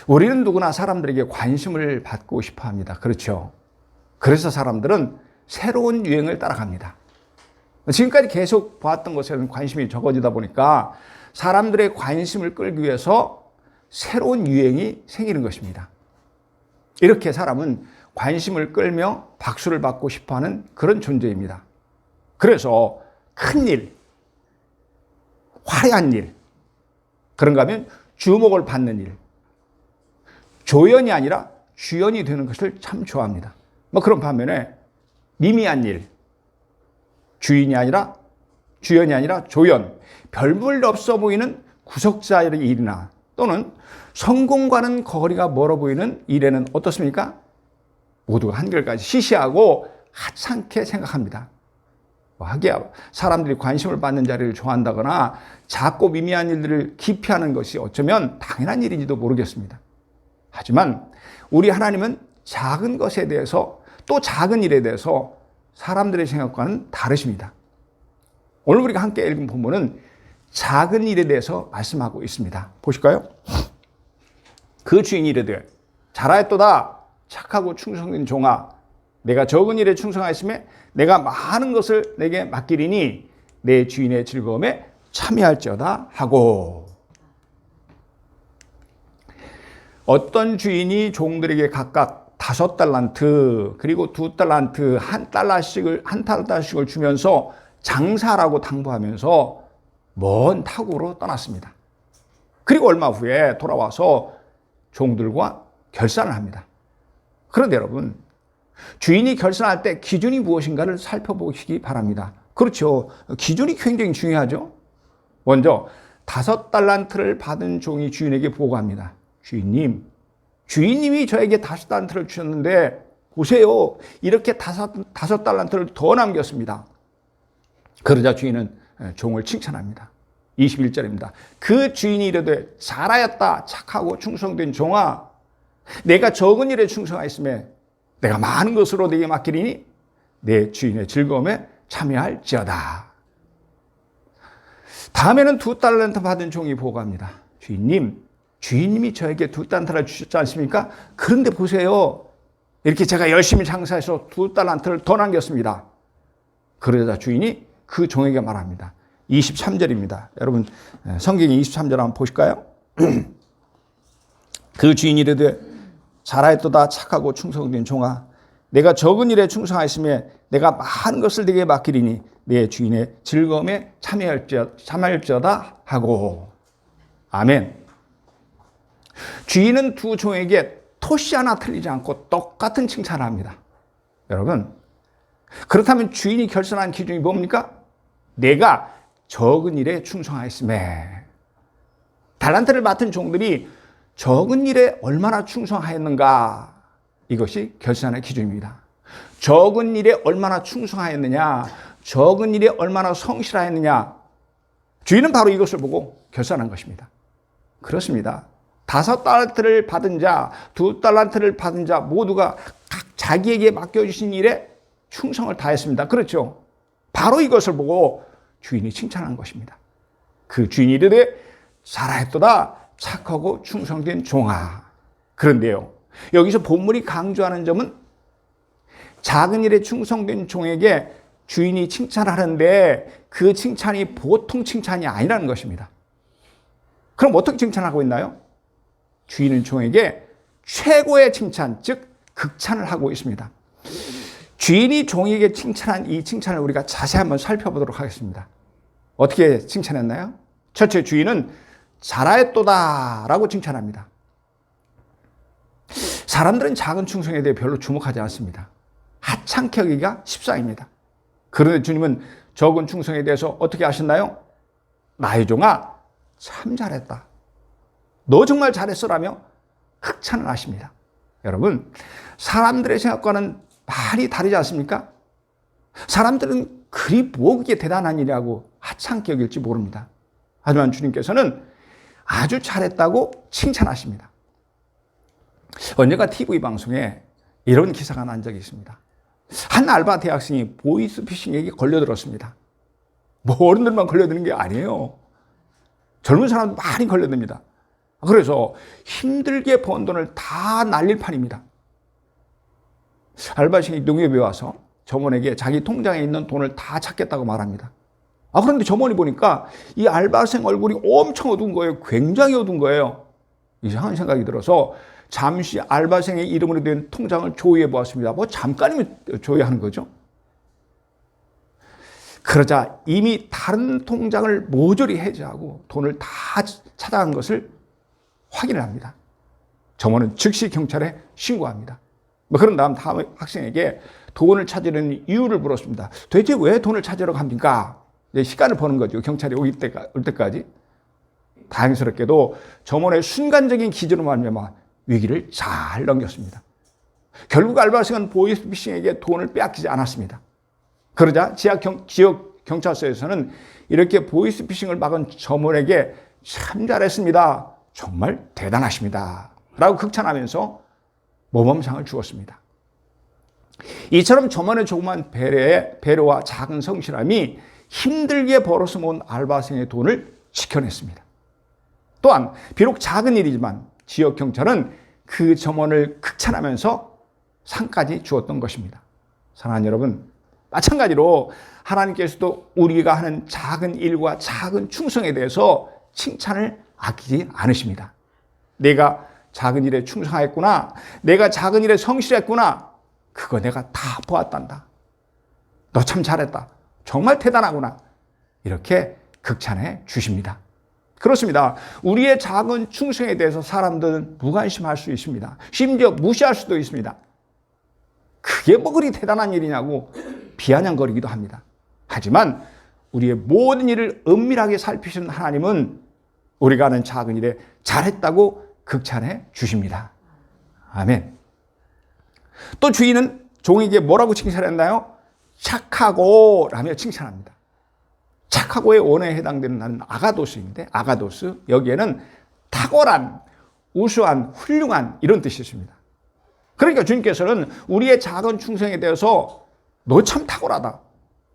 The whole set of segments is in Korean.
우리는 누구나 사람들에게 관심을 받고 싶어 합니다. 그렇죠? 그래서 사람들은 새로운 유행을 따라갑니다. 지금까지 계속 보았던 것에는 관심이 적어지다 보니까 사람들의 관심을 끌기 위해서 새로운 유행이 생기는 것입니다. 이렇게 사람은 관심을 끌며 박수를 받고 싶어하는 그런 존재입니다. 그래서 큰 일, 화려한 일, 그런가 하면 주목을 받는 일, 조연이 아니라 주연이 되는 것을 참 좋아합니다. 그런 반면에 미미한 일, 주연이 아니라 조연, 별볼 없어 보이는 구석자의 일이나 또는 성공과는 거리가 멀어 보이는 일에는 어떻습니까? 모두가 한결같이 시시하고 하찮게 생각합니다. 하기야 사람들이 관심을 받는 자리를 좋아한다거나 작고 미미한 일들을 기피하는 것이 어쩌면 당연한 일인지도 모르겠습니다. 하지만 우리 하나님은 작은 것에 대해서 또 작은 일에 대해서 사람들의 생각과는 다르십니다. 오늘 우리가 함께 읽은 본문은 작은 일에 대해서 말씀하고 있습니다. 보실까요? 그 주인이 이르되 잘하였도다 착하고 충성된 종아 내가 적은 일에 충성하였으며 내가 많은 것을 내게 맡기리니 내 주인의 즐거움에 참여할지어다 하고. 어떤 주인이 종들에게 각각 5달란트 그리고 2달란트 한 달러씩을 주면서 장사라고 당부하면서 먼 타국으로 떠났습니다. 그리고 얼마 후에 돌아와서 종들과 결산을 합니다. 그런데 여러분, 주인이 결산할 때 기준이 무엇인가를 살펴보시기 바랍니다. 그렇죠. 기준이 굉장히 중요하죠. 먼저 5달란트를 받은 종이 주인에게 보고합니다. 주인님이 저에게 5달란트를 주셨는데 보세요. 이렇게 5달란트를 더 남겼습니다. 그러자 주인은 종을 칭찬합니다. 21절입니다. 그 주인이 이르되 잘하였다 착하고 충성된 종아 내가 적은 일에 충성하였으며 내가 많은 것으로 네게 맡기리니 내 주인의 즐거움에 참여할지어다. 다음에는 2달란트 받은 종이 보고합니다. 주인님이 저에게 2달란트를 주셨지 않습니까? 그런데 보세요. 이렇게 제가 열심히 장사해서 2달란트를 더 남겼습니다. 그러자 주인이 그 종에게 말합니다. 23절입니다. 여러분 성경의 23절 한번 보실까요? 그 주인이 이르되 잘하였도다 착하고 충성된 종아 내가 적은 일에 충성하였으며 내가 많은 것을 네게 맡기리니 내 주인의 즐거움에 참여할지어다 하고. 아멘. 주인은 두 종에게 토시 하나 틀리지 않고 똑같은 칭찬을 합니다. 여러분 그렇다면 주인이 결산한 기준이 뭡니까? 내가 적은 일에 충성하였음에. 달란트를 맡은 종들이 적은 일에 얼마나 충성하였는가, 이것이 결산의 기준입니다. 적은 일에 얼마나 충성하였느냐, 적은 일에 얼마나 성실하였느냐, 주인은 바로 이것을 보고 결산한 것입니다. 그렇습니다. 5달란트를 받은 자, 2달란트를 받은 자 모두가 각 자기에게 맡겨주신 일에 충성을 다했습니다. 그렇죠? 바로 이것을 보고 주인이 칭찬한 것입니다. 그 주인이 이르되 잘하였도다 착하고 충성된 종아. 그런데요, 여기서 본문이 강조하는 점은 작은 일에 충성된 종에게 주인이 칭찬하는데 그 칭찬이 보통 칭찬이 아니라는 것입니다. 그럼 어떻게 칭찬하고 있나요? 주인은 종에게 최고의 칭찬, 즉 극찬을 하고 있습니다. 주인이 종에게 칭찬한 이 칭찬을 우리가 자세히 한번 살펴보도록 하겠습니다. 어떻게 칭찬했나요? 첫째, 주인은 잘하였도다 라고 칭찬합니다. 사람들은 작은 충성에 대해 별로 주목하지 않습니다. 하찮게 여기기가 십상입니다. 그런데 주님은 적은 충성에 대해서 어떻게 하셨나요? 나의 종아 참 잘했다, 너 정말 잘했어라며 극찬을 하십니다. 여러분, 사람들의 생각과는 많이 다르지 않습니까? 사람들은 그리 뭐 그게 대단한 일이라고 하찮게 여길지 모릅니다. 하지만 주님께서는 아주 잘했다고 칭찬하십니다. 언젠가 TV 방송에 이런 기사가 난 적이 있습니다. 한 알바 대학생이 보이스피싱에게 걸려들었습니다. 뭐 어른들만 걸려드는 게 아니에요. 젊은 사람도 많이 걸려듭니다. 그래서 힘들게 번 돈을 다 날릴 판입니다. 알바생이 농협에 와서 점원에게 자기 통장에 있는 돈을 다 찾겠다고 말합니다. 그런데 점원이 보니까 이 알바생 얼굴이 엄청 어두운 거예요. 굉장히 어두운 거예요. 이상한 생각이 들어서 잠시 알바생의 이름으로 된 통장을 조회해 보았습니다. 잠깐이면 조회하는 거죠. 그러자 이미 다른 통장을 모조리 해지하고 돈을 다 찾아간 것을 확인을 합니다. 점원은 즉시 경찰에 신고합니다. 그런 다음 학생에게 돈을 찾으려는 이유를 물었습니다. 도대체 왜 돈을 찾으려고 합니까? 시간을 버는 거죠. 경찰이 올 때까지. 다행스럽게도 점원의 순간적인 기준으로 말미암아 위기를 잘 넘겼습니다. 결국 알바생은 보이스피싱에게 돈을 빼앗기지 않았습니다. 그러자 지역 경찰서에서는 이렇게 보이스피싱을 막은 점원에게 참 잘했습니다. 정말 대단하십니다. 라고 극찬하면서 모범상을 주었습니다. 이처럼 점원의 조그만 배려와 작은 성실함이 힘들게 벌어서 모은 알바생의 돈을 지켜냈습니다. 또한 비록 작은 일이지만 지역 경찰은 그 점원을 극찬하면서 상까지 주었던 것입니다. 사랑하는 여러분, 마찬가지로 하나님께서도 우리가 하는 작은 일과 작은 충성에 대해서 칭찬을 아끼지 않으십니다. 내가 작은 일에 충성하였구나, 내가 작은 일에 성실했구나, 그거 내가 다 보았단다. 너 참 잘했다. 정말 대단하구나. 이렇게 극찬해 주십니다. 그렇습니다. 우리의 작은 충성에 대해서 사람들은 무관심할 수 있습니다. 심지어 무시할 수도 있습니다. 그게 뭐 그리 대단한 일이냐고 비아냥거리기도 합니다. 하지만 우리의 모든 일을 은밀하게 살피시는 하나님은 우리가 하는 작은 일에 잘했다고 극찬해 주십니다. 아멘. 또 주인은 종에게 뭐라고 칭찬했나요? 착하고 라며 칭찬합니다. 착하고의 원어에 해당되는 단어는 아가도스인데, 아가도스, 여기에는 탁월한, 우수한, 훌륭한 이런 뜻이 있습니다. 그러니까 주님께서는 우리의 작은 충성에 대해서 너 참 탁월하다,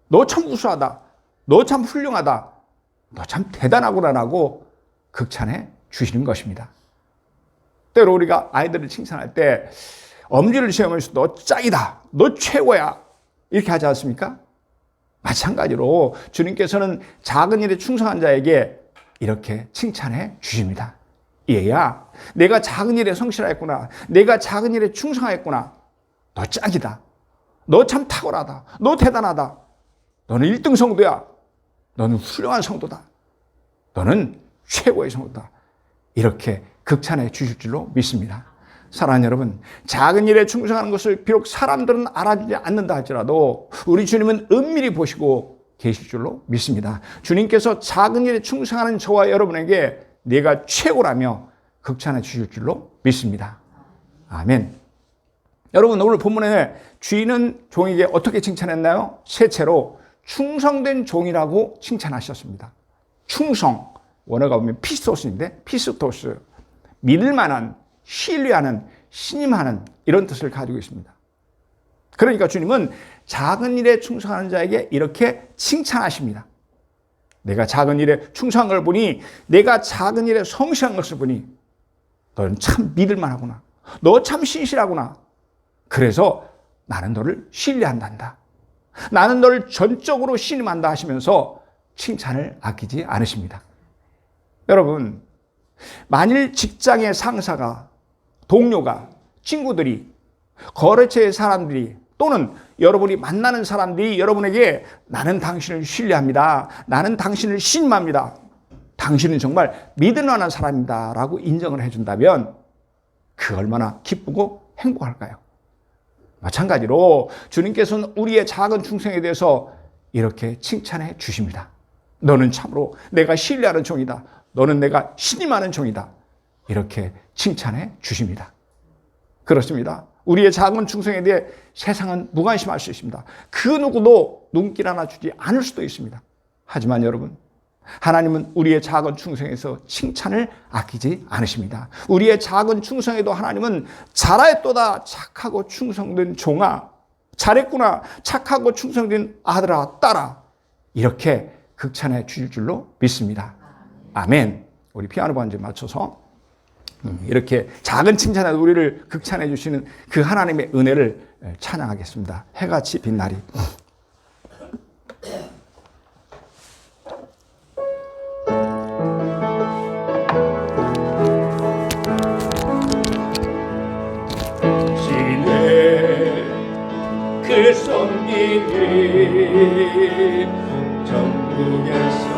너 참 우수하다, 너 참 훌륭하다, 너 참 대단하구나라고 극찬해 주시는 것입니다. 때로 우리가 아이들을 칭찬할 때 엄지를 세우면서 너 짱이다, 너 최고야 이렇게 하지 않습니까? 마찬가지로 주님께서는 작은 일에 충성한 자에게 이렇게 칭찬해 주십니다. 얘야, 내가 작은 일에 성실하였구나, 내가 작은 일에 충성하였구나, 너 짱이다, 너 참 탁월하다, 너 대단하다, 너는 1등 성도야, 너는 훌륭한 성도다, 너는 최고의 성도다, 이렇게 극찬해 주실 줄로 믿습니다. 사랑하는 여러분, 작은 일에 충성하는 것을 비록 사람들은 알아주지 않는다 할지라도 우리 주님은 은밀히 보시고 계실 줄로 믿습니다. 주님께서 작은 일에 충성하는 저와 여러분에게 내가 최고라며 극찬해 주실 줄로 믿습니다. 아멘. 여러분, 오늘 본문에 주인은 종에게 어떻게 칭찬했나요? 셋째로 충성된 종이라고 칭찬하셨습니다. 충성, 원어가 보면 피스토스인데, 피스토스, 믿을 만한, 신뢰하는, 신임하는 이런 뜻을 가지고 있습니다. 그러니까 주님은 작은 일에 충성하는 자에게 이렇게 칭찬하십니다. 내가 작은 일에 충성한 걸 보니, 내가 작은 일에 성실한 것을 보니 너는 참 믿을 만하구나, 너 참 신실하구나, 그래서 나는 너를 신뢰한단다, 나는 너를 전적으로 신임한다 하시면서 칭찬을 아끼지 않으십니다. 여러분, 만일 직장의 상사가, 동료가, 친구들이, 거래처의 사람들이, 또는 여러분이 만나는 사람들이 여러분에게 나는 당신을 신뢰합니다, 나는 당신을 신임합니다, 당신은 정말 믿을 만한 사람입니다 라고 인정을 해준다면 그 얼마나 기쁘고 행복할까요? 마찬가지로 주님께서는 우리의 작은 충성에 대해서 이렇게 칭찬해 주십니다. 너는 참으로 내가 신뢰하는 종이다, 너는 내가 신임하는 종이다, 이렇게 칭찬해 주십니다. 그렇습니다. 우리의 작은 충성에 대해 세상은 무관심할 수 있습니다. 그 누구도 눈길 하나 주지 않을 수도 있습니다. 하지만 여러분, 하나님은 우리의 작은 충성에서 칭찬을 아끼지 않으십니다. 우리의 작은 충성에도 하나님은 잘하였도다 착하고 충성된 종아, 잘했구나 착하고 충성된 아들아 딸아, 이렇게 극찬해 주실 줄로 믿습니다. 아멘. 우리 피아노 반주에 맞춰서 이렇게 작은 칭찬에 우리를 극찬해 주시는 그 하나님의 은혜를 찬양하겠습니다. 해같이 빛나리. 그 손길이 전국에서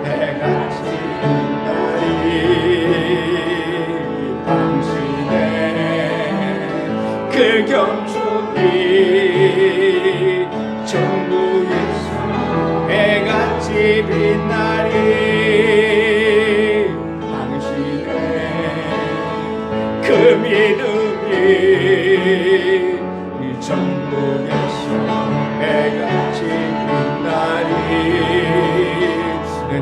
해가 진다리 당신의 그 경주이 전국에서 해같이 빛나리 당신의 그 믿음이 전국에서 해같이 빛나리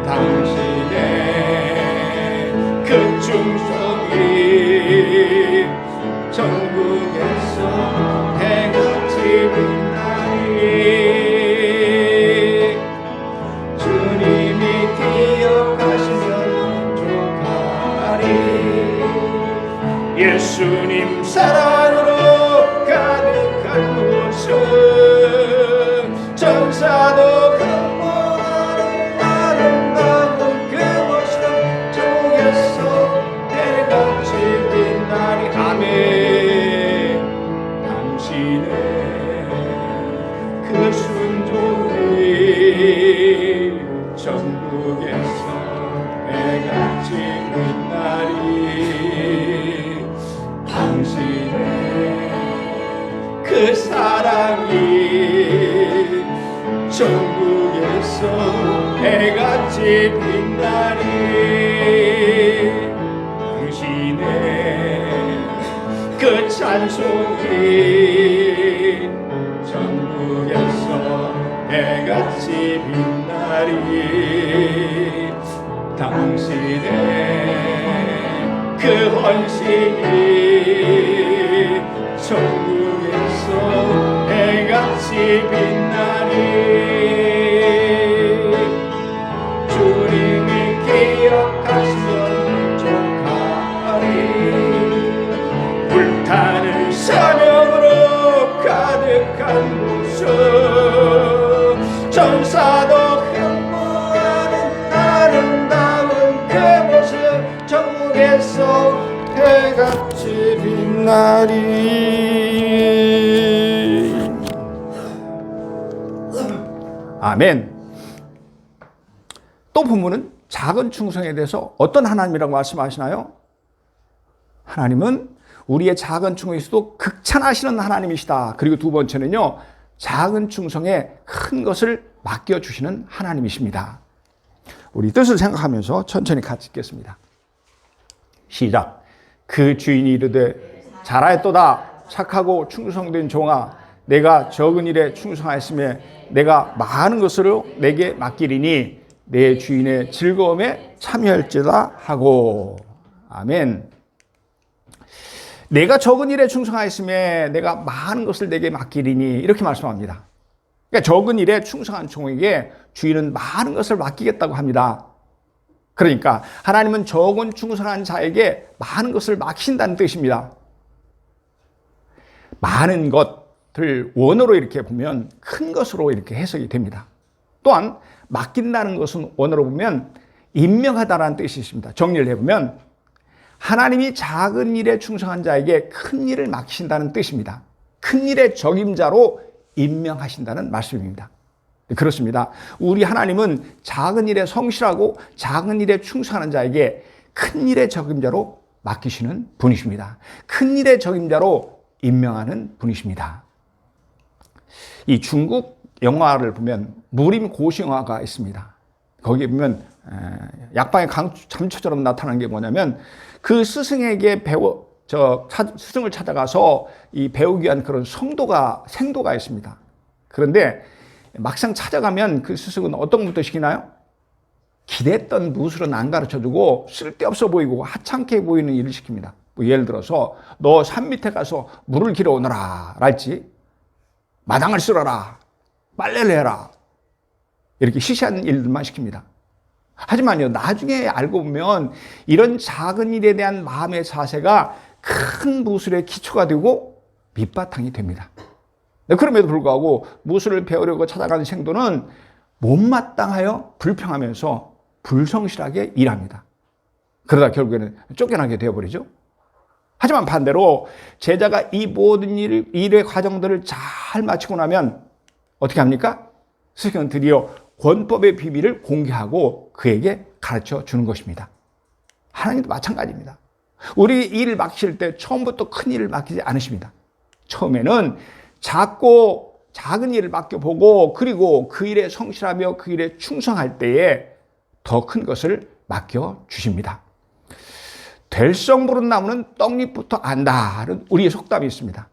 당신의 그 충성이 전국에서 해같이 빛나리 주님이 기억하시면 족하리 예수님 사랑으로 가득한 곳은 전사도 근무하는 아름다운 그곳은 전국에서 해같이 빛나리 아멘 당신의 그 순종이 전국에서 해같이 빛나리 당신의 그 사랑이 전국에서 해같이 빛나리 당신의 그 찬송이 전국에서 해같이 빛나리 당신의 그 헌신이 전국에서 해같이 빛나리 주님이 기억하시면 족하리 불타는 사명으로 가득한 곳은 전사도 흠모하는 아름다운 그곳은 전국에서 해같이 빛나리 아멘. 또 본문은 작은 충성에 대해서 어떤 하나님이라고 말씀하시나요? 하나님은 우리의 작은 충성에서도 극찬하시는 하나님이시다. 그리고 두 번째는요, 작은 충성에 큰 것을 맡겨주시는 하나님이십니다. 우리 뜻을 생각하면서 천천히 같이 읽겠습니다. 시작. 그 주인이 이르되 잘하였도다 착하고 충성된 종아 내가 적은 일에 충성하였으며 내가 많은 것으로 내게 맡기리니 내 주인의 즐거움에 참여할지라 하고. 아멘. 내가 적은 일에 충성하였으며 내가 많은 것을 내게 맡기리니 이렇게 말씀합니다. 그러니까 적은 일에 충성한 종에게 주인은 많은 것을 맡기겠다고 합니다. 그러니까 하나님은 적은 충성한 자에게 많은 것을 맡기신다는 뜻입니다. 많은 것을 원어로 이렇게 보면 큰 것으로 이렇게 해석이 됩니다. 또한 맡긴다는 것은 원어로 보면 임명하다라는 뜻이 있습니다. 정리를 해보면 하나님이 작은 일에 충성한 자에게 큰 일을 맡기신다는 뜻입니다. 큰 일의 적임자로 임명하신다는 말씀입니다. 그렇습니다. 우리 하나님은 작은 일에 성실하고 작은 일에 충성하는 자에게 큰 일의 적임자로 맡기시는 분이십니다. 큰 일의 적임자로 임명하는 분이십니다. 이 중국 영화를 보면 무림 고시영화가 있습니다. 거기에 보면 약방의 감초처럼 나타나는 게 뭐냐면 그 스승에게 스승을 찾아가서 이 배우기 위한 그런 생도가 있습니다. 그런데 막상 찾아가면 그 스승은 어떤 것부터 시키나요? 기대했던 무술은 안 가르쳐주고 쓸데없어 보이고 하찮게 보이는 일을 시킵니다. 뭐 예를 들어서 너 산 밑에 가서 물을 길어 오너라 랄지 마당을 쓸어라 빨래를 해라 이렇게 시시한 일들만 시킵니다. 하지만요, 나중에 알고 보면 이런 작은 일에 대한 마음의 자세가 큰 무술의 기초가 되고 밑바탕이 됩니다. 그럼에도 불구하고 무술을 배우려고 찾아가는 생도는 못마땅하여 불평하면서 불성실하게 일합니다. 그러다 결국에는 쫓겨나게 되어버리죠. 하지만 반대로 제자가 이 모든 일의 과정들을 잘 마치고 나면 어떻게 합니까? 스승은 드디어 권법의 비밀을 공개하고 그에게 가르쳐 주는 것입니다. 하나님도 마찬가지입니다. 우리 일을 맡기실 때 처음부터 큰 일을 맡기지 않으십니다. 처음에는 작고 작은 일을 맡겨보고 그리고 그 일에 성실하며 그 일에 충성할 때에 더 큰 것을 맡겨주십니다. 될성 부른 나무는 떡잎부터 안다는 우리의 속담이 있습니다.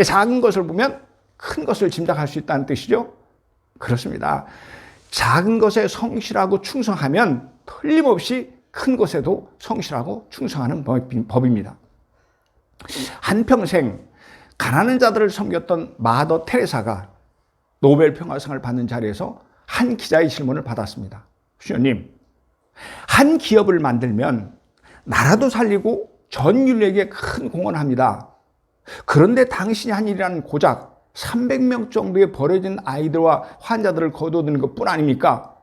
작은 것을 보면 큰 것을 짐작할 수 있다는 뜻이죠. 그렇습니다. 작은 것에 성실하고 충성하면 틀림없이 큰 것에도 성실하고 충성하는 법입니다. 한평생 가난한 자들을 섬겼던 마더 테레사가 노벨 평화상을 받는 자리에서 한 기자의 질문을 받았습니다. 주님, 한 기업을 만들면 나라도 살리고 전 인류에게 큰 공헌을 합니다. 그런데 당신이 한 일이라는 고작 300명 정도의 버려진 아이들과 환자들을 거둬드는 것뿐 아닙니까?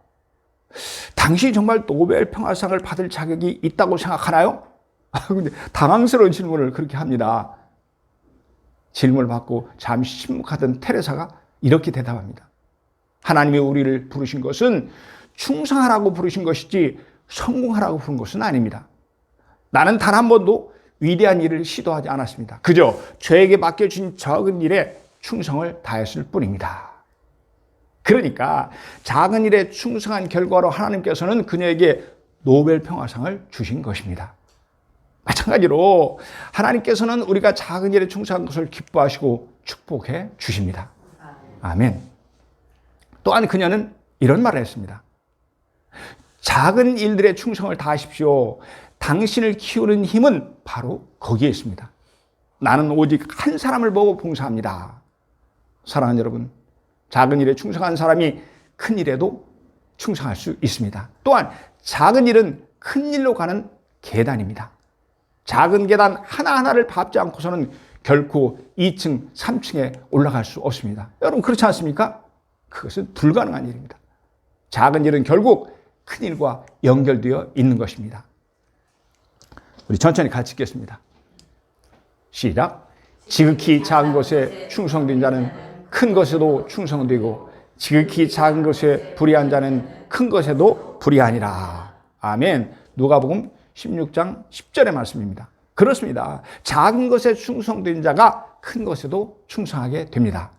당신이 정말 노벨 평화상을 받을 자격이 있다고 생각하나요? 근데 당황스러운 질문을 그렇게 합니다. 질문을 받고 잠시 침묵하던 테레사가 이렇게 대답합니다. 하나님이 우리를 부르신 것은 충성하라고 부르신 것이지 성공하라고 부른 것은 아닙니다. 나는 단 한 번도 위대한 일을 시도하지 않았습니다. 그저 저에게 맡겨진 적은 일에 충성을 다했을 뿐입니다. 그러니까 작은 일에 충성한 결과로 하나님께서는 그녀에게 노벨 평화상을 주신 것입니다. 마찬가지로 하나님께서는 우리가 작은 일에 충성한 것을 기뻐하시고 축복해 주십니다. 아멘. 또한 그녀는 이런 말을 했습니다. 작은 일들에 충성을 다하십시오. 당신을 키우는 힘은 바로 거기에 있습니다. 나는 오직 한 사람을 보고 봉사합니다. 사랑하는 여러분, 작은 일에 충성한 사람이 큰 일에도 충성할 수 있습니다. 또한 작은 일은 큰 일로 가는 계단입니다. 작은 계단 하나하나를 밟지 않고서는 결코 2층, 3층에 올라갈 수 없습니다. 여러분 그렇지 않습니까? 그것은 불가능한 일입니다. 작은 일은 결국 큰 일과 연결되어 있는 것입니다. 우리 천천히 같이 읽겠습니다. 시작. 지극히 작은 것에 충성된 자는 큰 것에도 충성되고 지극히 작은 것에 불의한 자는 큰 것에도 불의하니라. 아멘. 누가복음 16장 10절의 말씀입니다. 그렇습니다. 작은 것에 충성된 자가 큰 것에도 충성하게 됩니다.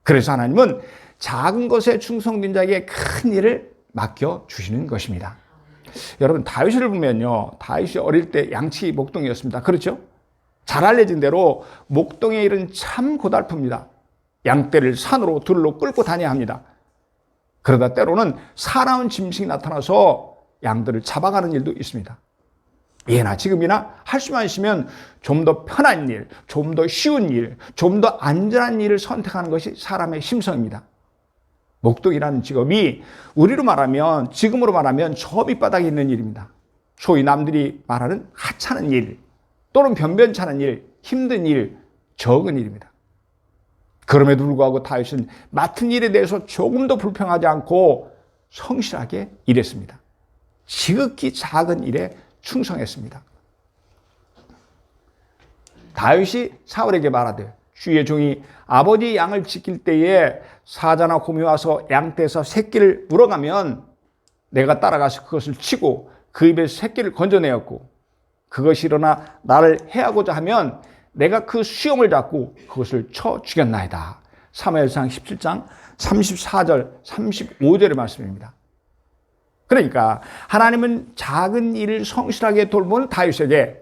그래서 하나님은 작은 것에 충성된 자에게 큰 일을 맡겨주시는 것입니다. 여러분 다윗을 보면요, 다윗이 어릴 때 양치 목동이었습니다. 그렇죠? 잘 알려진 대로 목동의 일은 참 고달픕니다. 양떼를 산으로 들로 끌고 다녀야 합니다. 그러다 때로는 사나운 짐승이 나타나서 양들을 잡아가는 일도 있습니다. 예나 지금이나 할 수만 있으면 좀 더 편한 일, 좀 더 쉬운 일, 좀 더 안전한 일을 선택하는 것이 사람의 심성입니다. 목동이라는 직업이 우리로 말하면, 지금으로 말하면 저 밑바닥에 있는 일입니다. 소위 남들이 말하는 하찮은 일, 또는 변변찮은 일, 힘든 일, 적은 일입니다. 그럼에도 불구하고 다윗은 맡은 일에 대해서 조금도 불평하지 않고 성실하게 일했습니다. 지극히 작은 일에 충성했습니다. 다윗이 사울에게 말하되 주의 종이 아버지 양을 지킬 때에 사자나 곰이 와서 양떼에서 새끼를 물어가면 내가 따라가서 그것을 치고 그 입에서 새끼를 건져내었고 그것이 일어나 나를 해하고자 하면 내가 그 수염을 잡고 그것을 쳐 죽였나이다. 사무엘상 17장 34절 35절의 말씀입니다. 그러니까 하나님은 작은 일을 성실하게 돌보는 다윗에게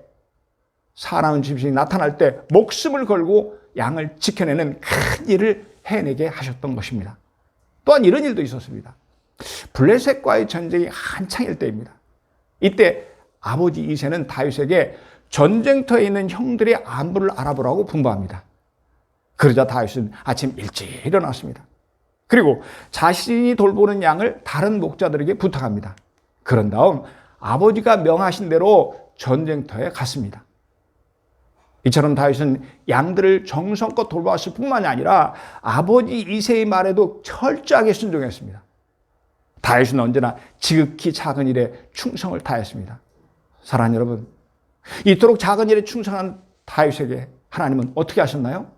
사나운 짐승이 나타날 때 목숨을 걸고 양을 지켜내는 큰 일을 해내게 하셨던 것입니다. 또한 이런 일도 있었습니다. 블레셋과의 전쟁이 한창일 때입니다. 이때 아버지 이새는 다윗에게 전쟁터에 있는 형들의 안부를 알아보라고 분부합니다. 그러자 다윗은 아침 일찍 일어났습니다. 그리고 자신이 돌보는 양을 다른 목자들에게 부탁합니다. 그런 다음 아버지가 명하신 대로 전쟁터에 갔습니다. 이처럼 다윗은 양들을 정성껏 돌보았을 뿐만이 아니라 아버지 이새의 말에도 철저하게 순종했습니다. 다윗은 언제나 지극히 작은 일에 충성을 다했습니다. 사랑하는 여러분, 이토록 작은 일에 충성한 다윗에게 하나님은 어떻게 하셨나요?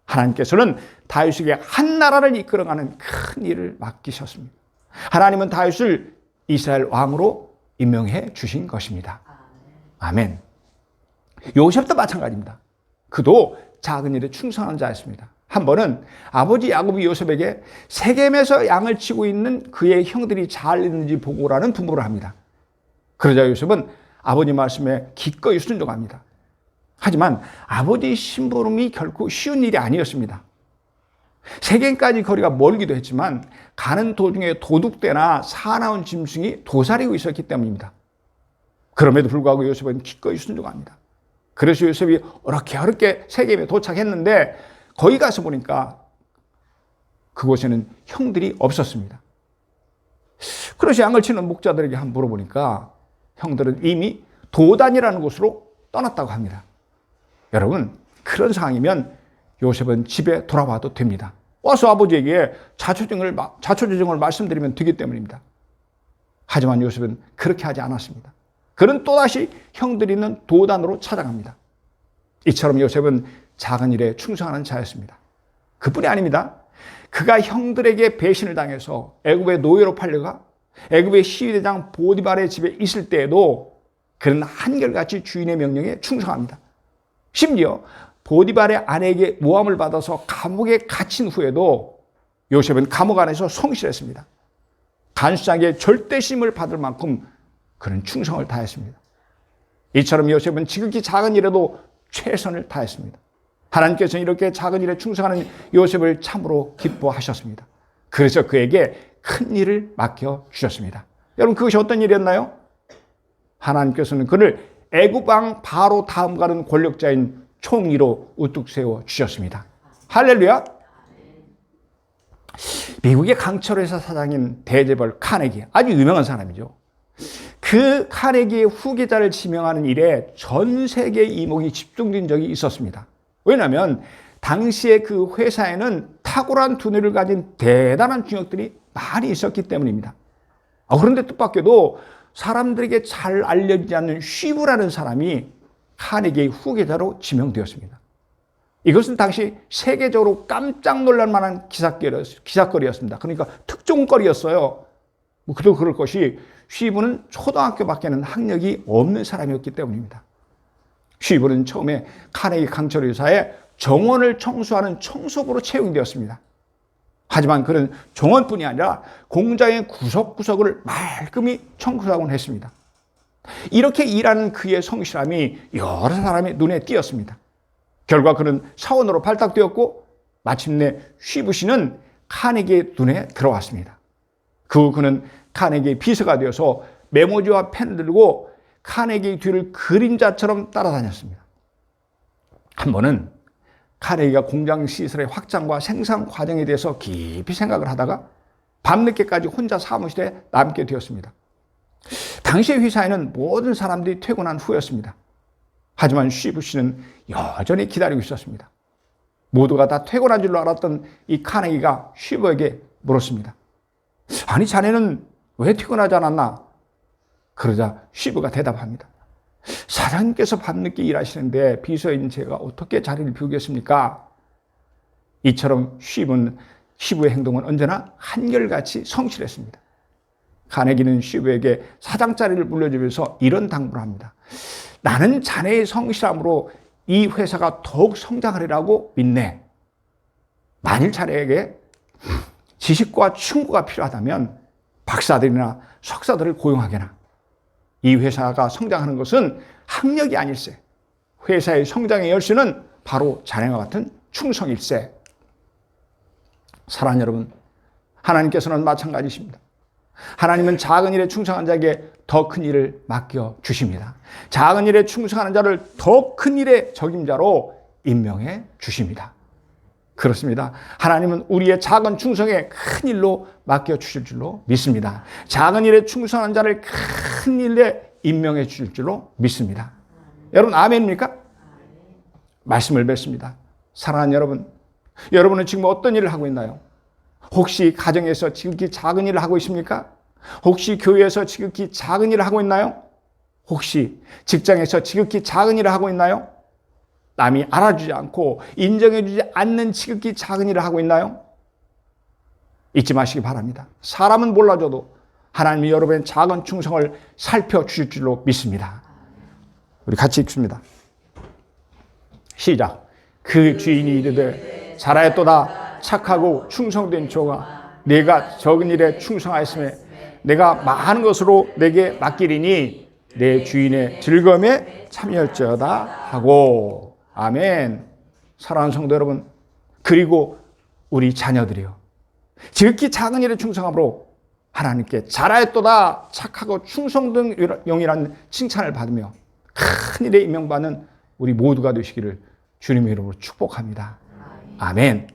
하나님께서는 다윗에게 한 나라를 이끌어가는 큰 일을 맡기셨습니다. 하나님은 다윗을 이스라엘 왕으로 임명해 주신 것입니다. 아멘. 요셉도 마찬가지입니다. 그도 작은 일에 충성한 자였습니다. 한 번은 아버지 야곱이 요셉에게 세겜에서 양을 치고 있는 그의 형들이 잘 있는지 보고 오라는 분부를 합니다. 그러자 요셉은 아버지 말씀에 기꺼이 순종합니다. 하지만 아버지 심부름이 결코 쉬운 일이 아니었습니다. 세겜까지 거리가 멀기도 했지만 가는 도중에 도둑대나 사나운 짐승이 도사리고 있었기 때문입니다. 그럼에도 불구하고 요셉은 기꺼이 순종합니다. 그래서 요셉이 어렵게 세겜에 도착했는데 거기 가서 보니까 그곳에는 형들이 없었습니다. 그래서 양을 치는 목자들에게 한번 물어보니까 형들은 이미 도단이라는 곳으로 떠났다고 합니다. 여러분, 그런 상황이면 요셉은 집에 돌아와도 됩니다. 와서 아버지에게 자초지종을 말씀드리면 되기 때문입니다. 하지만 요셉은 그렇게 하지 않았습니다. 그는 또다시 형들이 있는 도단으로 찾아갑니다. 이처럼 요셉은 작은 일에 충성하는 자였습니다. 그뿐이 아닙니다. 그가 형들에게 배신을 당해서 애굽의 노예로 팔려가 애굽의 시위대장 보디발의 집에 있을 때에도 그는 한결같이 주인의 명령에 충성합니다. 심지어 보디발의 아내에게 모함을 받아서 감옥에 갇힌 후에도 요셉은 감옥 안에서 성실했습니다. 간수장에게 절대심을 받을 만큼 그는 충성을 다했습니다. 이처럼 요셉은 지극히 작은 일에도 최선을 다했습니다. 하나님께서는 이렇게 작은 일에 충성하는 요셉을 참으로 기뻐하셨습니다. 그래서 그에게 큰 일을 맡겨주셨습니다. 여러분, 그것이 어떤 일이었나요? 하나님께서는 그를 애굽 왕 바로 다음 가는 권력자인 총리로 우뚝 세워 주셨습니다. 할렐루야! 미국의 강철회사 사장인 대재벌 카네기, 아주 유명한 사람이죠. 그 카네기의 후계자를 지명하는 일에 전 세계 이목이 집중된 적이 있었습니다. 왜냐하면 당시에 그 회사에는 탁월한 두뇌를 가진 대단한 중역들이 많이 있었기 때문입니다. 그런데 뜻밖에도 사람들에게 잘 알려지지 않는 쉬브라는 사람이 카네기의 후계자로 지명되었습니다. 이것은 당시 세계적으로 깜짝 놀랄 만한 기사거리였습니다. 그러니까 특종거리였어요. 그도 그럴 것이 쉬브는 초등학교밖에는 학력이 없는 사람이었기 때문입니다. 쉬브는 처음에 카네기 강철회사에 정원을 청소하는 청소부로 채용되었습니다. 하지만 그는 정원뿐이 아니라 공장의 구석구석을 말끔히 청소하곤 했습니다. 이렇게 일하는 그의 성실함이 여러 사람의 눈에 띄었습니다. 결과 그는 사원으로 발탁되었고 마침내 쉬브 씨는 카네기의 눈에 들어왔습니다. 그 후 그는 카네기의 비서가 되어서 메모지와 펜을 들고 카네기의 뒤를 그림자처럼 따라다녔습니다. 한 번은 카네기가 공장 시설의 확장과 생산 과정에 대해서 깊이 생각을 하다가 밤늦게까지 혼자 사무실에 남게 되었습니다. 당시의 회사에는 모든 사람들이 퇴근한 후였습니다. 하지만 쉬브 씨는 여전히 기다리고 있었습니다. 모두가 다 퇴근한 줄로 알았던 이 카네기가 쉬브에게 물었습니다. 아니, 자네는 왜 퇴근하지 않았나? 그러자 쉬브가 대답합니다. 사장님께서 밤늦게 일하시는데 비서인 제가 어떻게 자리를 비우겠습니까? 이처럼 쉬브의 행동은 언제나 한결같이 성실했습니다. 카네기는 쉬브에게 사장 자리를 물려주면서 이런 당부를 합니다. 나는 자네의 성실함으로 이 회사가 더욱 성장하리라고 믿네. 만일 자네에게 지식과 충고가 필요하다면 박사들이나 석사들을 고용하게나. 이 회사가 성장하는 것은 학력이 아닐세. 회사의 성장의 열쇠는 바로 자네와 같은 충성일세. 사랑하는 여러분, 하나님께서는 마찬가지십니다. 하나님은 작은 일에 충성한 자에게 더 큰 일을 맡겨주십니다. 작은 일에 충성하는 자를 더 큰 일의 적임자로 임명해 주십니다. 그렇습니다. 하나님은 우리의 작은 충성에 큰 일로 맡겨주실 줄로 믿습니다. 작은 일에 충성한 자를 큰 일에 임명해 주실 줄로 믿습니다. 여러분 아멘입니까? 말씀을 뵙습니다. 사랑하는 여러분, 여러분은 지금 어떤 일을 하고 있나요? 혹시 가정에서 지극히 작은 일을 하고 있습니까? 혹시 교회에서 지극히 작은 일을 하고 있나요? 혹시 직장에서 지극히 작은 일을 하고 있나요? 남이 알아주지 않고 인정해주지 않는 지극히 작은 일을 하고 있나요? 잊지 마시기 바랍니다. 사람은 몰라줘도 하나님이 여러분의 작은 충성을 살펴주실 줄로 믿습니다. 우리 같이 읽습니다. 시작. 그 주인이 이르되 잘하였도다 착하고 충성된 종아, 내가 적은 일에 충성하였으며 내가 많은 것으로 내게 맡기리니 내 주인의 즐거움에 참여할지어다 하고. 아멘. 사랑하는 성도 여러분, 그리고 우리 자녀들이요, 지극히 작은 일에 충성함으로 하나님께 잘하였도다 착하고 충성된 영이라는 칭찬을 받으며 큰 일에 임명받는 우리 모두가 되시기를 주님의 이름으로 축복합니다. 아멘.